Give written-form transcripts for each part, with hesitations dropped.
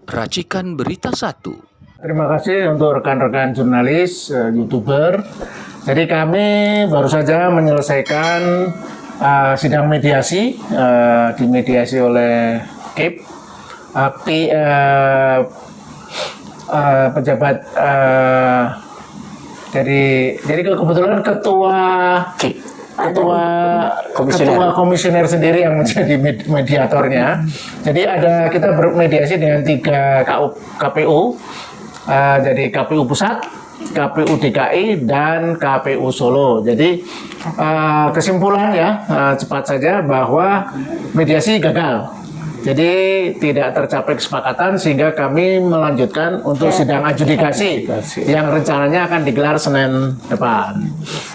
Racikan Berita 1. Terima kasih untuk rekan-rekan jurnalis, YouTuber. Jadi kami baru saja menyelesaikan sidang mediasi, dimediasi oleh KIP, pejabat jadi kebetulan ketua komisioner sendiri yang menjadi mediatornya. Jadi kita bermediasi dengan 3 KPU, jadi KPU Pusat, KPU DKI, dan KPU Solo. Jadi kesimpulan cepat saja bahwa mediasi gagal. Jadi tidak tercapai kesepakatan sehingga kami melanjutkan untuk sidang adjudikasi yang rencananya akan digelar Senin depan.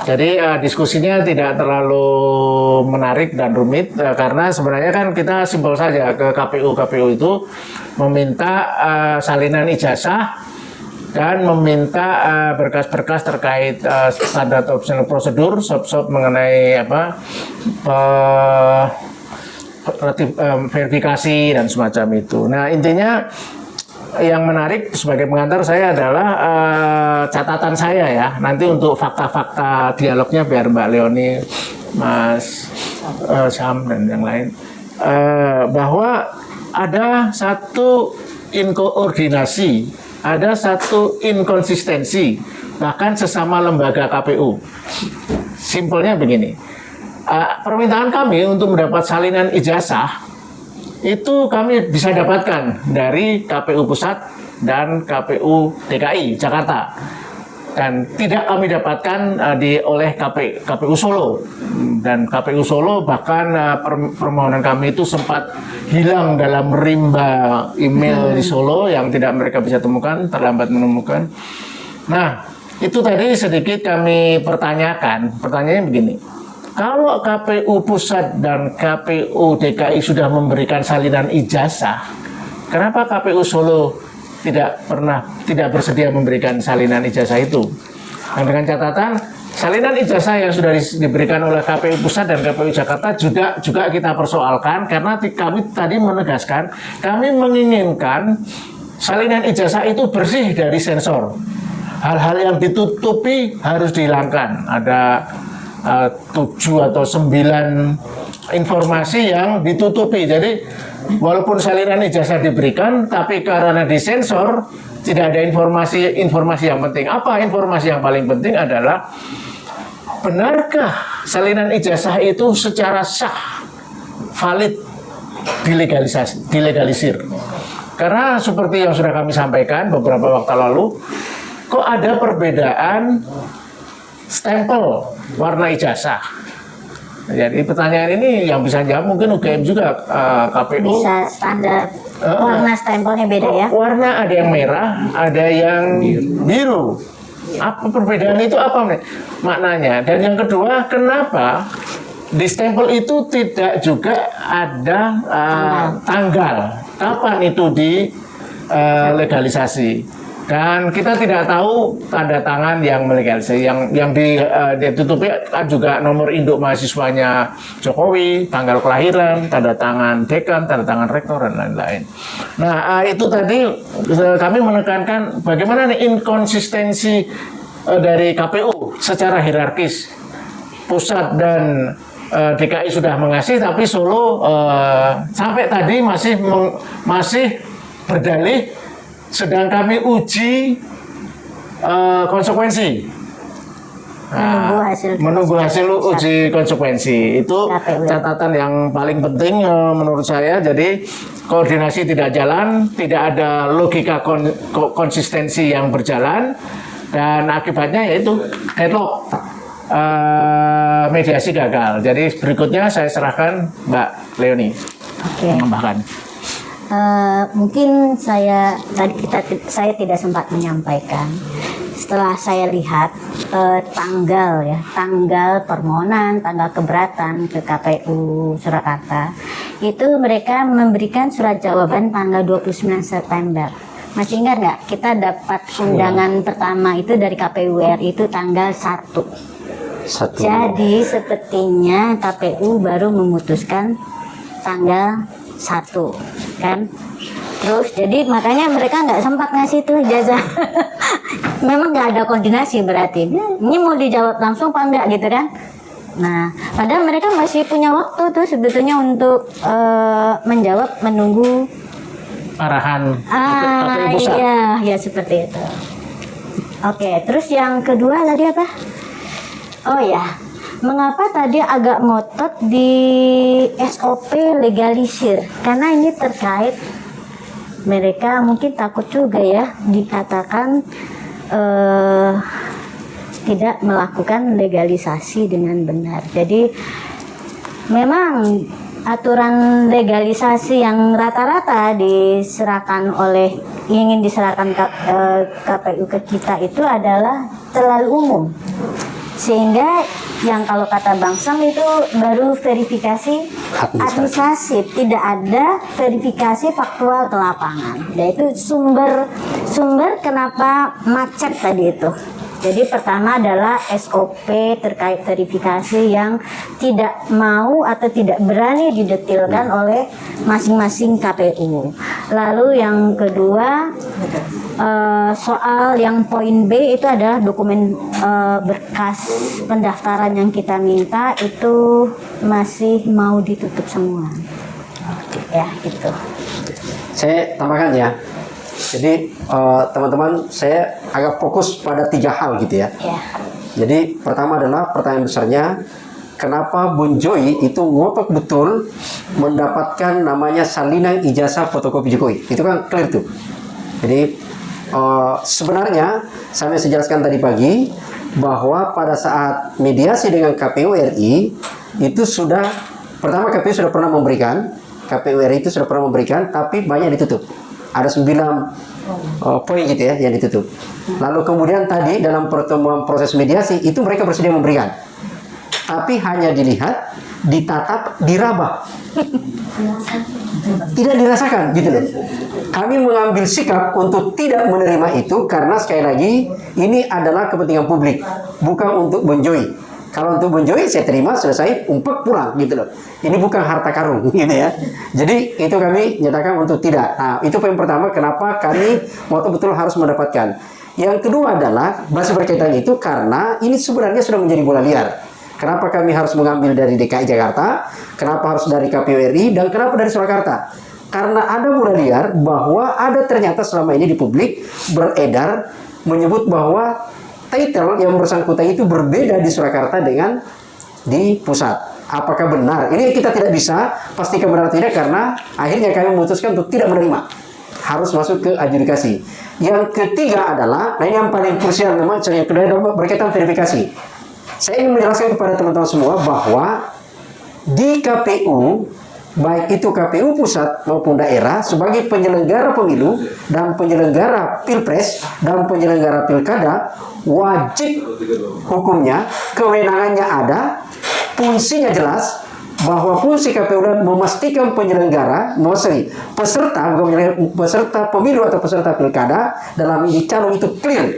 Jadi diskusinya tidak terlalu menarik dan rumit karena sebenarnya kan kita simpel saja ke KPU itu meminta salinan ijazah dan meminta berkas-berkas terkait standar operasional prosedur, sop mengenai verifikasi dan semacam itu. Nah, intinya yang menarik sebagai pengantar saya adalah catatan saya ya. Nanti untuk fakta-fakta dialognya biar Mbak Leoni, Mas Sam dan yang lain, bahwa ada satu inkoordinasi, ada satu inkonsistensi bahkan sesama lembaga KPU. Simpelnya begini. Permintaan kami untuk mendapat salinan ijazah itu kami bisa dapatkan dari KPU Pusat dan KPU DKI Jakarta, dan tidak kami dapatkan oleh KPU Solo. Dan KPU Solo bahkan permohonan kami itu sempat hilang dalam rimba email di Solo yang tidak mereka bisa temukan, terlambat menemukan. Nah, itu tadi sedikit kami pertanyakan. Pertanyaannya begini. Kalau KPU Pusat dan KPU DKI sudah memberikan salinan ijazah, kenapa KPU Solo tidak bersedia memberikan salinan ijazah itu? Dan dengan catatan, salinan ijazah yang sudah diberikan oleh KPU Pusat dan KPU Jakarta juga kita persoalkan karena kami tadi menegaskan, kami menginginkan salinan ijazah itu bersih dari sensor. Hal-hal yang ditutupi harus dihilangkan. Ada 7 atau 9 informasi yang ditutupi. Jadi walaupun salinan ijazah diberikan, tapi karena disensor tidak ada informasi yang penting. Apa informasi yang paling penting adalah benarkah salinan ijazah itu secara sah, valid, dilegalisir? Karena seperti yang sudah kami sampaikan beberapa waktu lalu, kok ada perbedaan stempel warna ijazah. Jadi pertanyaan ini yang bisa jawab mungkin UGM juga, KPU. Bisa standar warna stempelnya beda ya? Warna ada yang merah, ada yang biru. Apa perbedaan itu apa maknanya? Dan yang kedua, kenapa di stempel itu tidak juga ada tanggal kapan itu legalisasi? Dan kita tidak tahu tanda tangan yang melegalisasi, yang ditutupi juga nomor induk mahasiswanya Jokowi, tanggal kelahiran, tanda tangan dekan, tanda tangan rektor, dan lain-lain. Nah, itu tadi kami menekankan bagaimana inkonsistensi dari KPU secara hierarkis. Pusat dan DKI sudah mengasih, tapi Solo sampai tadi masih berdalih sedang kami uji konsekuensi. Menunggu hasil uji konsekuensi. Itu catatan yang paling penting menurut saya. Jadi koordinasi tidak jalan, tidak ada logika konsistensi yang berjalan, dan akibatnya yaitu deadlock, mediasi gagal. Jadi berikutnya saya serahkan Mbak Leoni menambahkan. Mungkin saya tidak sempat menyampaikan. Setelah saya lihat tanggal permohonan, tanggal keberatan ke KPU Surakarta, itu mereka memberikan surat jawaban tanggal 29 September. Masih ingat nggak? Kita dapat undangan pertama itu dari KPU RI itu tanggal 1. Jadi sepertinya KPU baru memutuskan tanggal 1 kan. terus. Jadi makanya mereka nggak sempat ngasih tuh ijazah. Memang nggak ada koordinasi berarti. Ini mau dijawab langsung apa enggak gitu kan? Nah, padahal mereka masih punya waktu tuh sebetulnya untuk menjawab, menunggu Arahan KPU pusat. iya, ya seperti itu. Oke, terus yang kedua tadi apa? Oh ya, mengapa tadi agak ngotot di SOP legalisir? Karena ini terkait mereka mungkin takut juga ya dikatakan tidak melakukan legalisasi dengan benar. Jadi memang aturan legalisasi yang rata-rata ingin diserahkan KPU ke kita itu adalah terlalu umum, sehingga yang kalau kata Bang Sam itu baru verifikasi administratif, tidak ada verifikasi faktual ke lapangan. Dan itu sumber kenapa macet tadi itu. Jadi pertama adalah SOP terkait verifikasi yang tidak mau atau tidak berani didetilkan oleh masing-masing KPU. Lalu yang kedua soal yang poin B itu adalah dokumen berkas pendaftaran yang kita minta itu masih mau ditutup semua. Ya gitu. Saya tambahkan ya. Jadi teman-teman, saya agak fokus pada 3 hal gitu ya. Jadi pertama adalah pertanyaan besarnya, kenapa Bun Joy itu ngotot betul mendapatkan namanya salinan ijazah fotokopi Jokowi? Itu kan clear tuh. Jadi sebenarnya saya jelaskan tadi pagi bahwa pada saat mediasi dengan KPU RI itu sudah, pertama KPU sudah pernah memberikan, KPU RI itu sudah pernah memberikan, tapi banyak ditutup. Ada 9 poin gitu ya yang ditutup. Lalu kemudian tadi dalam pertemuan proses mediasi itu mereka bersedia memberikan, tapi hanya dilihat, ditatap, diraba, tidak dirasakan gitu loh. Kami mengambil sikap untuk tidak menerima itu karena sekali lagi ini adalah kepentingan publik, bukan untuk Bun Joy. Kalau untuk Bun Joy saya terima, selesai, umpet pulang gitu loh. Ini bukan harta karun gitu ya. Jadi itu kami nyatakan untuk tidak. Nah, itu poin pertama kenapa kami betul-betul harus mendapatkan. Yang kedua adalah masih berkaitan itu karena ini sebenarnya sudah menjadi bola liar. Kenapa kami harus mengambil dari DKI Jakarta? Kenapa harus dari KPU RI? Dan kenapa dari Surakarta? Karena ada bola liar bahwa ada ternyata selama ini di publik beredar menyebut bahwa title yang bersangkutan itu berbeda di Surakarta dengan di pusat. Apakah benar? Ini kita tidak bisa pastikan benar atau tidak karena akhirnya kami memutuskan untuk tidak menerima. Harus masuk ke adjudikasi. Yang ketiga adalah, nah ini yang paling krusial memang, yang kedua adalah berkaitan verifikasi. Saya ingin menjelaskan kepada teman-teman semua bahwa di KPU, baik itu KPU pusat maupun daerah, sebagai penyelenggara pemilu dan penyelenggara pilpres dan penyelenggara pilkada, wajib hukumnya, kewenangannya ada, fungsinya jelas, bahwa fungsi KPU dan memastikan penyelenggara, peserta pemilu atau peserta pilkada dalam ini calon itu clear.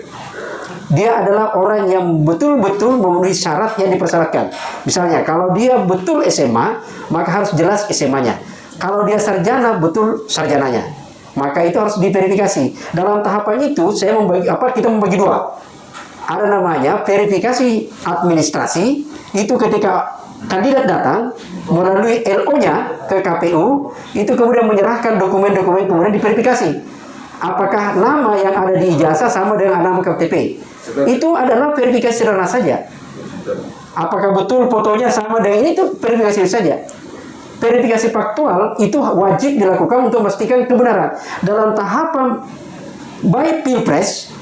Dia adalah orang yang betul-betul memenuhi syarat yang dipersyaratkan. Misalnya, kalau dia betul SMA, maka harus jelas SMA-nya. Kalau dia sarjana, betul sarjananya. Maka itu harus diverifikasi. Dalam tahapan itu, kita membagi 2. Ada namanya verifikasi administrasi, itu ketika kandidat datang melalui LO-nya ke KPU, itu kemudian menyerahkan dokumen-dokumen kemudian diverifikasi. Apakah nama yang ada di ijazah sama dengan nama KTP? Itu adalah verifikasi sederhana saja. Apakah betul fotonya sama dengan ini? Itu verifikasi saja. Verifikasi faktual itu wajib dilakukan untuk memastikan kebenaran. Dalam tahapan baik pilpres,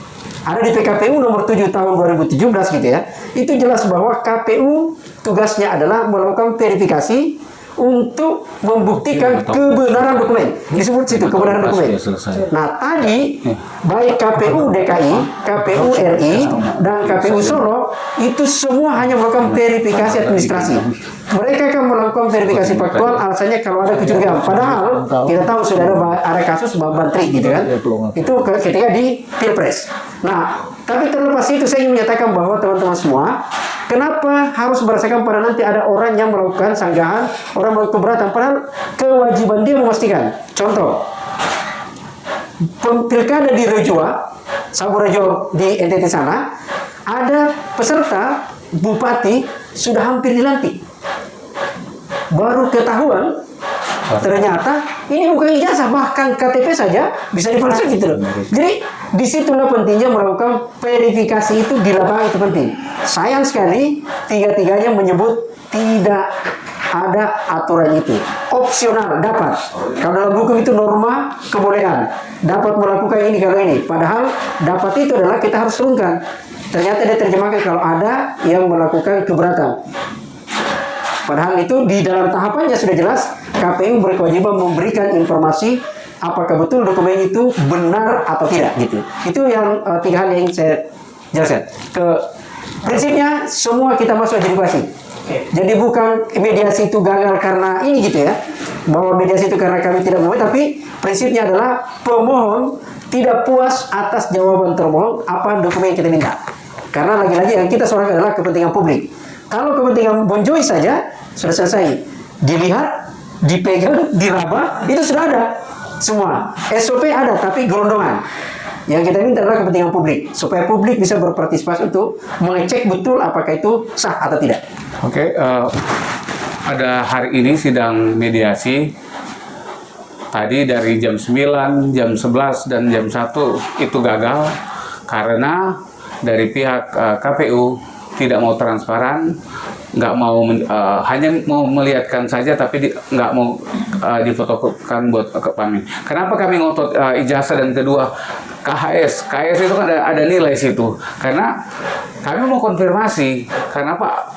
ada di PKPU nomor 7 tahun 2017 gitu ya. Itu jelas bahwa KPU tugasnya adalah melakukan verifikasi untuk membuktikan kebenaran dokumen. Disebut situ kebenaran dokumen. Nah, tadi baik KPU DKI, KPU RI, dan KPU Solo itu semua hanya melakukan verifikasi administrasi. Mereka akan melakukan verifikasi faktual, alasannya kalau ada kecurigaan. Padahal kita tahu sudah ada kasus Bantri gitu kan. Itu ketika di Pilpres. Nah, tapi terlepas itu saya ingin menyatakan bahwa teman-teman semua, kenapa harus berdasarkan pada nanti ada orang yang melakukan sanggahan, orang melakukan keberatan, padahal kewajiban dia memastikan. Contoh, pilkada di Rejua, Saburejo di NTT sana, ada peserta bupati sudah hampir dilantik. Baru ketahuan ternyata ini bukan ijazah, bahkan KTP saja bisa dipalsukan gitu loh. Jadi disitulah pentingnya melakukan verifikasi itu di lapangan, itu penting. Sayang sekali tiga-tiganya menyebut tidak ada aturan itu, opsional dapat. Kalau dalam hukum itu norma kebolehan, dapat melakukan ini kalau ini. Padahal dapat itu adalah kita harus turunkan. Ternyata dia terjemahkan kalau ada yang melakukan keberatan. Padahal itu di dalam tahapannya sudah jelas, KPU berkewajiban memberikan informasi apakah betul dokumen itu benar atau tidak gitu. Itu yang tiga hal yang saya jelaskan. Prinsipnya semua kita masuk edukasi. Jadi bukan mediasi itu gagal karena ini gitu ya, bahwa mediasi itu karena kami tidak mau, tapi prinsipnya adalah pemohon tidak puas atas jawaban termohon apa dokumen yang kita minta. Karena lagi-lagi yang kita suarakan adalah kepentingan publik. Kalau kepentingan Bon Joy saja sudah selesai, dilihat, dipegang, diraba, itu sudah ada semua. SOP ada, tapi gelondongan. Yang kita minta adalah kepentingan publik, supaya publik bisa berpartisipasi untuk mengecek betul apakah itu sah atau tidak. Oke, pada hari ini sidang mediasi. Tadi dari jam 9, jam 11, dan jam 1 itu gagal karena dari pihak KPU tidak mau transparan, nggak mau hanya mau melihatkan saja, tapi nggak mau difotokan buat kami. Kenapa kami ngotot ijazah dan kedua KHS itu kan ada nilai situ, karena kami mau konfirmasi, karena Pak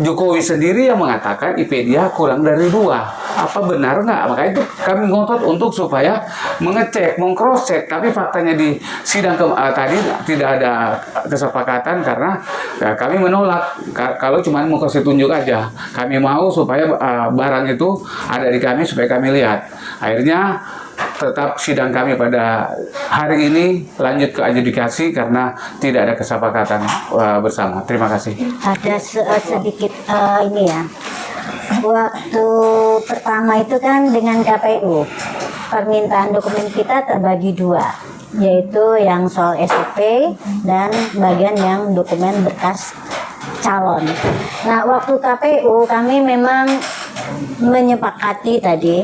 Jokowi sendiri yang mengatakan IP dia kurang dari 2. Apa benar nggak? Makanya itu kami ngotot untuk supaya mengecek, mengcross check. Tapi faktanya di sidang tadi tidak ada kesepakatan karena kami menolak. Kalau cuma mau kasih tunjuk aja, kami mau supaya barang itu ada di kami supaya kami lihat. Akhirnya tetap sidang kami pada hari ini lanjut ke adjudikasi karena tidak ada kesepakatan bersama. Terima kasih. Ada sedikit ini ya. Waktu pertama itu kan dengan KPU, permintaan dokumen kita terbagi 2, yaitu yang soal SOP dan bagian yang dokumen berkas calon. Nah, waktu KPU kami memang menyepakati tadi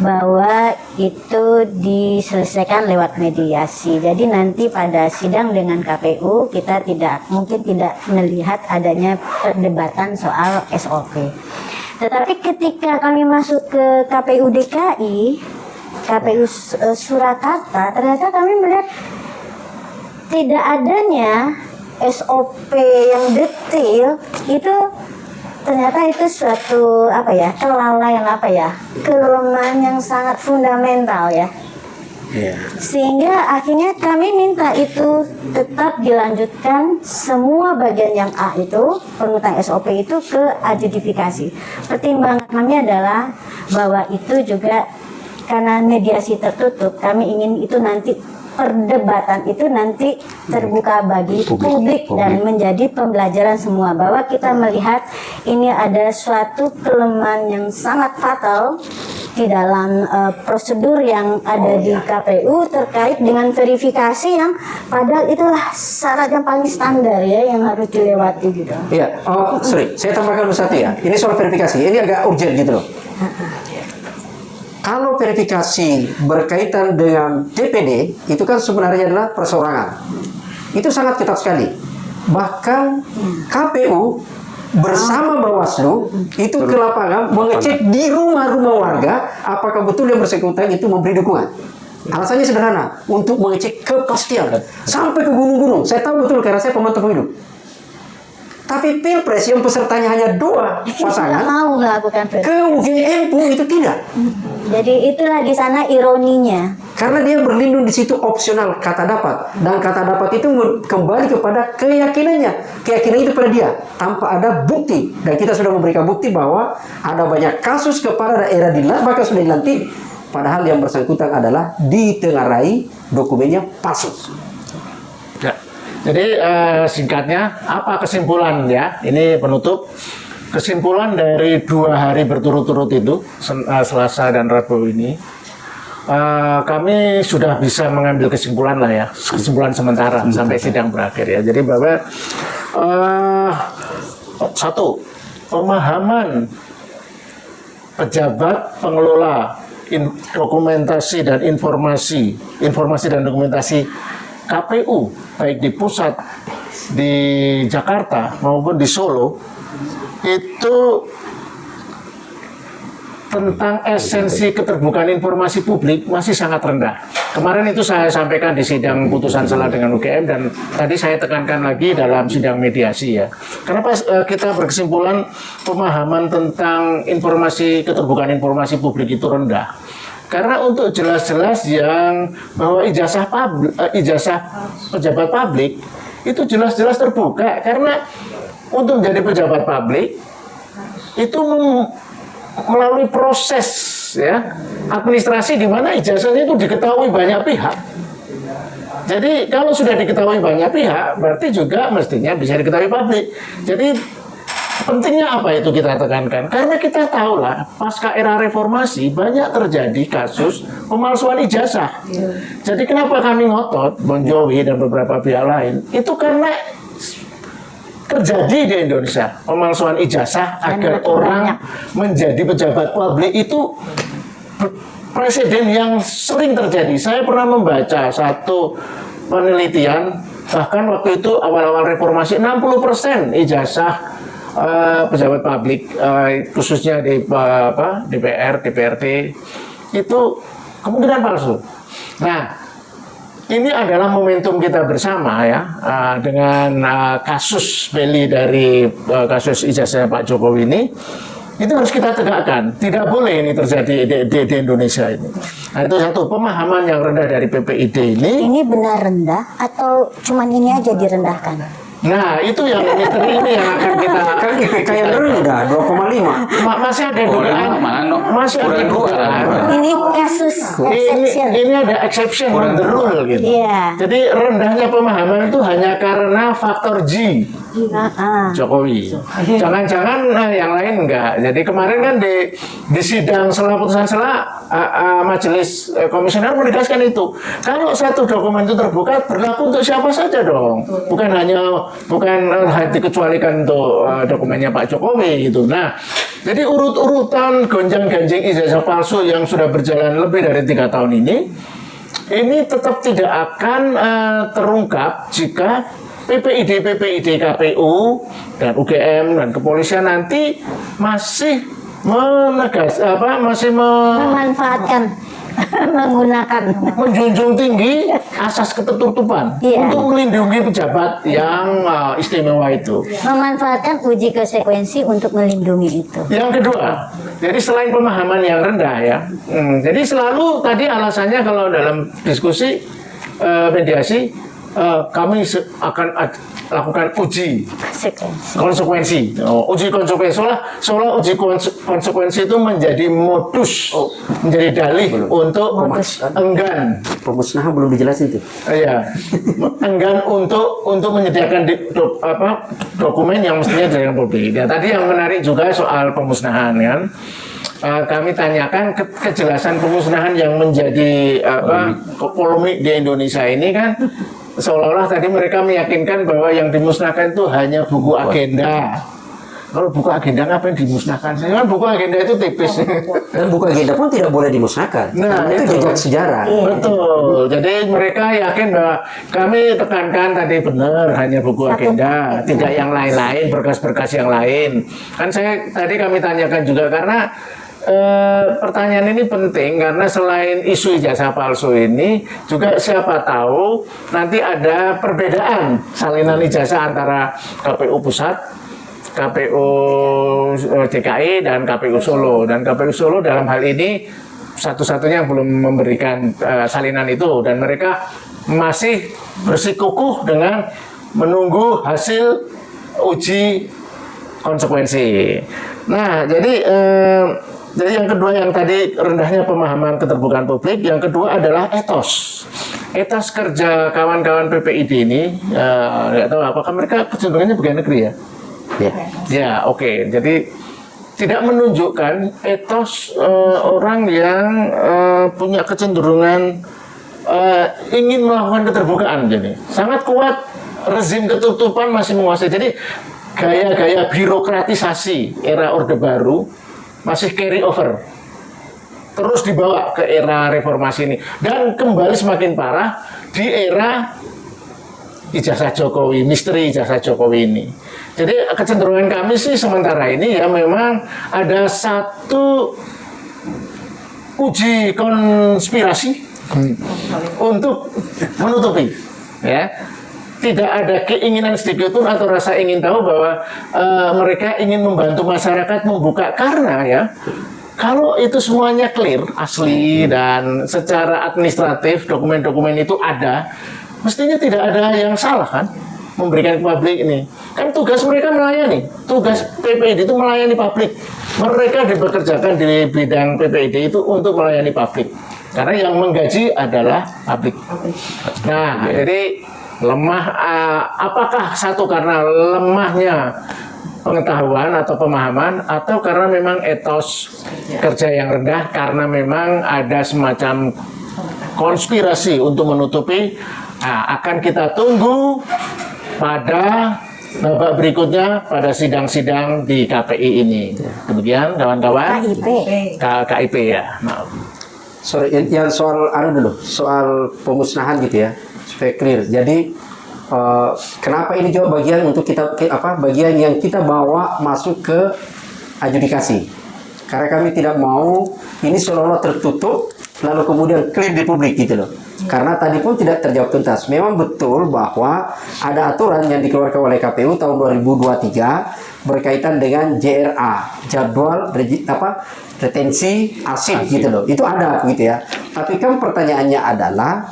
bahwa itu diselesaikan lewat mediasi. Jadi nanti pada sidang dengan KPU kita mungkin tidak melihat adanya perdebatan soal SOP. Tetapi ketika kami masuk ke KPU DKI, KPU Surakarta, ternyata kami melihat tidak adanya SOP yang detail. Itu ternyata itu suatu kelalaian kelemahan yang sangat fundamental ya. Sehingga akhirnya kami minta itu tetap dilanjutkan semua bagian yang A itu, permintaan SOP itu ke adjudifikasi. Pertimbangan kami adalah bahwa itu juga karena mediasi tertutup, kami ingin itu nanti perdebatan itu nanti terbuka bagi publik dan menjadi pembelajaran semua, bahwa kita melihat ini ada suatu kelemahan yang sangat fatal di dalam prosedur yang ada di KPU terkait dengan verifikasi yang padahal itulah syarat yang paling standar ya yang harus dilewati gitu. Iya, saya tambahkan satu ya. Ini soal verifikasi, ini agak urgent gitu loh. Kalau verifikasi berkaitan dengan DPD, itu kan sebenarnya adalah perseorangan. Itu sangat ketat sekali. Bahkan KPU bersama Bawaslu itu ke lapangan mengecek di rumah-rumah warga apakah betul yang bersangkutan itu memberi dukungan. Alasannya sederhana, untuk mengecek kepastian. Sampai ke gunung-gunung. Saya tahu betul karena saya pemantau pemilu. Tapi Pilpres yang pesertanya hanya 2 pasangan, mau melakukan ke UGM pun itu tidak. Jadi itulah di sana ironinya. Karena dia berlindung di situ opsional kata dapat, dan kata dapat itu kembali kepada keyakinannya. Keyakinan itu pada dia tanpa ada bukti, dan kita sudah memberikan bukti bahwa ada banyak kasus kepala daerah bahkan sudah dilantik, padahal yang bersangkutan adalah ditengarai dokumennya palsu. Ya. Jadi singkatnya apa kesimpulan ya? Ini penutup. Kesimpulan dari 2 hari berturut-turut itu Selasa dan Rabu ini, kami sudah bisa mengambil kesimpulan lah ya, kesimpulan sementara sampai sidang berakhir ya. Jadi bahwa satu, pemahaman pejabat pengelola dokumentasi dan informasi dan dokumentasi KPU baik di pusat di Jakarta maupun di Solo itu tentang esensi keterbukaan informasi publik masih sangat rendah. Kemarin itu saya sampaikan di sidang putusan salah dengan UGM dan tadi saya tekankan lagi dalam sidang mediasi ya. Kenapa kita berkesimpulan pemahaman tentang keterbukaan informasi publik itu rendah? Karena untuk jelas-jelas yang bahwa ijazah pejabat publik itu jelas-jelas terbuka, karena untuk menjadi pejabat publik itu melalui proses ya administrasi di mana ijazahnya itu diketahui banyak pihak. Jadi kalau sudah diketahui banyak pihak berarti juga mestinya bisa diketahui publik. Jadi pentingnya apa itu kita tekankan? Karena kita tahu lah pasca era reformasi banyak terjadi kasus pemalsuan ijazah. Jadi kenapa kami ngotot, Bon Jovi dan beberapa pihak lain, itu karena terjadi di Indonesia pemalsuan ijazah agar orang menjadi pejabat publik itu presiden yang sering terjadi. Saya pernah membaca satu penelitian, bahkan waktu itu awal-awal reformasi 60% ijazah pejabat publik khususnya di DPR, DPRD itu kemungkinan palsu. Nah, ini adalah momentum kita bersama ya dengan kasus beli dari kasus ijazah Pak Jokowi ini. Itu harus kita tegakkan. Tidak boleh ini terjadi di Indonesia ini. Nah, itu satu pemahaman yang rendah dari PPID ini. Ini benar rendah atau cuman ini aja direndahkan? Nah, itu yang ini yang akan kita Kan IPK yang rendah 2,5. masih ada dugaan, masih ada dugaan. Ini kasus exception. Ini ada exception on the rule gitu. Iya. Jadi rendahnya pemahaman itu hanya karena faktor G. Jokowi. Jangan-jangan yang lain enggak. Jadi kemarin kan di sidang setelah putusan majelis komisioner menegaskan itu. Kalau satu dokumen itu terbuka berlaku untuk siapa saja dong. Bukan dikecualikan untuk dokumennya Pak Jokowi gitu. Nah, jadi urut-urutan gonjang-ganjing ijazah palsu yang sudah berjalan lebih dari 3 tahun ini tetap tidak akan terungkap jika PPID, KPU dan UGM dan kepolisian nanti masih Memanfaatkan menggunakan menjunjung tinggi asas ketertutupan untuk melindungi pejabat yang istimewa itu. Memanfaatkan uji konsekuensi untuk melindungi itu. Yang kedua, jadi selain pemahaman yang rendah ya, jadi selalu tadi alasannya kalau dalam diskusi mediasi kami akan lakukan uji konsekuensi. Uji konsekuensi seolah uji konsekuensi itu menjadi modus, menjadi dalih untuk enggan. Pemusnahan belum dijelasin itu. Iya, enggan untuk menyediakan dokumen yang mestinya dijadikan publik. Ya, tadi yang menarik juga soal pemusnahan kan. Kami tanyakan kejelasan pemusnahan yang menjadi polemik di Indonesia ini kan seolah-olah tadi mereka meyakinkan bahwa yang dimusnahkan itu hanya buku agenda. Kalau buku agenda ngapain dimusnahkan? Kan buku agenda itu tipis. Dan buku agenda pun tidak boleh dimusnahkan. Nah, itu jejak sejarah. Betul. Jadi mereka yakin bahwa kami tekankan tadi benar hanya buku agenda, tidak yang lain-lain, berkas-berkas yang lain. Kan tadi kami tanyakan juga karena pertanyaan ini penting karena selain isu ijazah palsu ini juga siapa tahu nanti ada perbedaan salinan ijazah antara KPU Pusat, KPU DKI dan KPU Solo. Dan KPU Solo dalam hal ini satu-satunya yang belum memberikan salinan itu dan mereka masih bersikukuh dengan menunggu hasil uji konsekuensi. Nah, jadi yang kedua yang tadi rendahnya pemahaman keterbukaan publik, yang kedua adalah etos kerja kawan-kawan PPID ini. Nggak tahu apakah mereka kecenderungannya pegawai negeri ya? Ya, oke. Jadi tidak menunjukkan etos orang yang punya kecenderungan ingin melakukan keterbukaan. Jadi sangat kuat, rezim ketutupan masih menguasai. Jadi gaya-gaya birokratisasi era Orde Baru masih carry over, terus dibawa ke era reformasi ini, dan kembali semakin parah di era ijazah Jokowi, misteri ijazah Jokowi ini. Jadi kecenderungan kami sih sementara ini ya memang ada satu uji konspirasi untuk menutupi, ya. Tidak ada keinginan sedikit pun atau rasa ingin tahu bahwa mereka ingin membantu masyarakat membuka, karena ya kalau itu semuanya clear, asli dan secara administratif dokumen-dokumen itu ada, mestinya tidak ada yang salah kan memberikan ke publik ini. Kan tugas mereka melayani, tugas PPID itu melayani publik. Mereka dipekerjakan di bidang PPID itu untuk melayani publik, karena yang menggaji adalah publik. Nah, jadi lemah, apakah satu karena lemahnya pengetahuan atau pemahaman, atau karena memang etos kerja yang rendah, karena memang ada semacam konspirasi untuk menutupi. Nah, akan kita tunggu pada babak berikutnya pada sidang-sidang di KPI ini. Demikian kawan-kawan. KIP ya. Maaf. Sorry, yang soal dulu, soal pemusnahan gitu ya, supaya clear. Jadi kenapa ini juga bagian untuk kita bagian yang kita bawa masuk ke adjudikasi, karena kami tidak mau ini seolah-olah tertutup lalu kemudian clear di publik gitu loh. Karena tadi pun tidak terjawab tuntas. Memang betul bahwa ada aturan yang dikeluarkan oleh KPU tahun 2023 berkaitan dengan JRA, jadwal retensi arsip gitu loh. Itu ada gitu ya. Tapi kan pertanyaannya adalah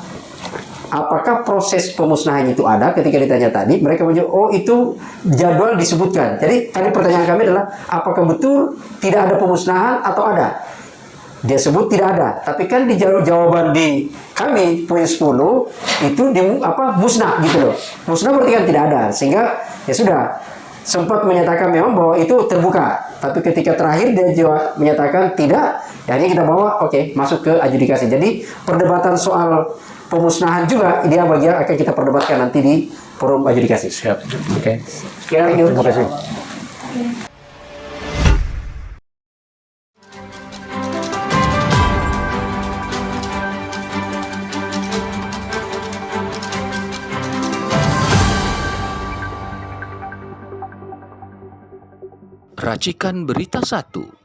apakah proses pemusnahan itu ada? Ketika ditanya tadi, mereka menjawab, oh itu jadwal disebutkan. Jadi tadi pertanyaan kami adalah, apakah betul tidak ada pemusnahan atau ada? Dia sebut tidak ada. Tapi kan di jawaban di kami poin 10 itu musnah gitu loh. Musnah berarti kan tidak ada. Sehingga ya sudah sempat menyatakan memang bahwa itu terbuka. Tapi ketika terakhir dia juga menyatakan tidak, ya hanya kita bawa masuk ke adjudikasi. Jadi perdebatan soal pemusnahan juga dia bagian akan kita perdebatkan nanti di forum adjudikasi. Siap. Oke. Sekian. Terima kasih. Racikan Berita 1.